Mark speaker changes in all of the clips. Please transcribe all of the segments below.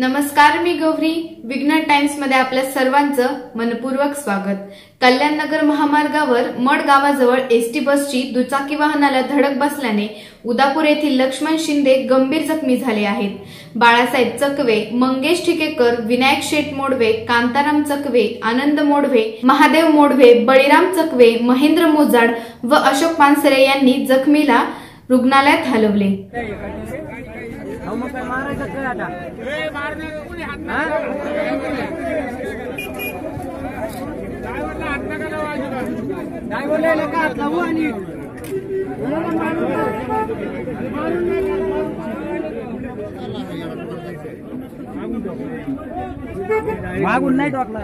Speaker 1: नमस्कार, मी गौरी. विघ्न टाइम्स मध्ये आपल्या सर्वांचं मनपूर्वक स्वागत. कल्याण नगर महामार्गावर मड गावाजवळ एसटी बसची दुचाकी वाहनाला धडक बसल्याने उदापूर येथील लक्ष्मण शिंदे गंभीर जखमी झाले आहेत. बाळासाहेब चकवे, मंगेश ठिकेकर, विनायक शेठ मोडवे, कांताराम चकवे, आनंद मोडवे, महादेव मोडवे, बळीराम चकवे, महेंद्र मोजाड व अशोक पानसरे यांनी जखमीला रुग्णालयात हलवले.
Speaker 2: मागून नाही टाकला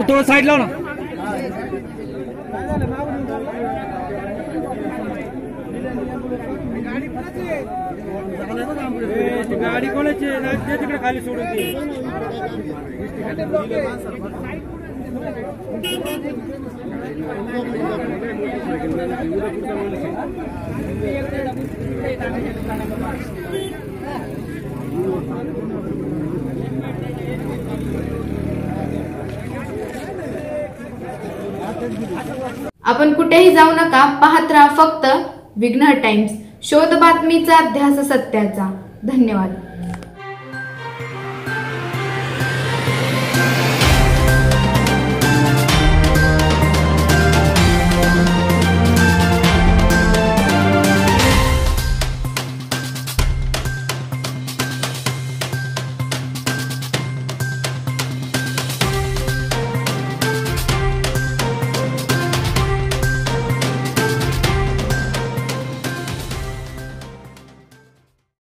Speaker 2: थोडं साईड लाव ना. गाडी कोणाची तिकडे खाली सोडून
Speaker 1: आपण कुठेही जाऊ नका, पाहत राहा फक्त विघ्न टाइम्स. शोध बातमीचा, अध्यास सत्याचा. धन्यवाद.